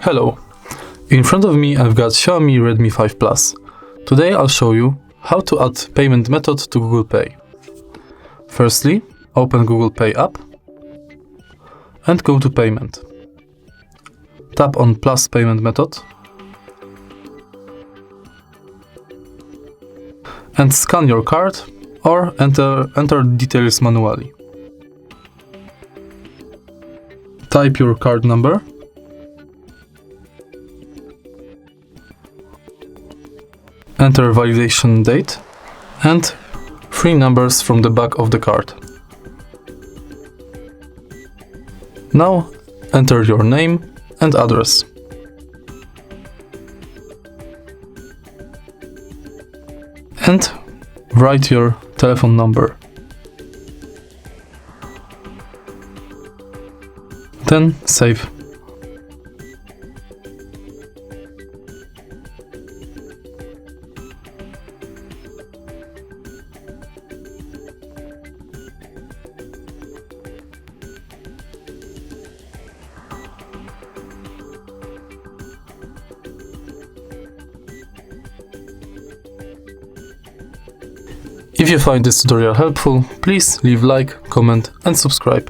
Hello, in front of me I've got Xiaomi Redmi 5 Plus. Today I'll show you how to add payment method to Google Pay. Firstly, open Google Pay app and go to Payment. Tap on Plus Payment Method and scan your card or enter details manually. Type your card number enter validation date and 3 numbers from the back of the card. Now enter your name and address. And write your telephone number. Then save. If you find this tutorial helpful, please leave like, comment and subscribe.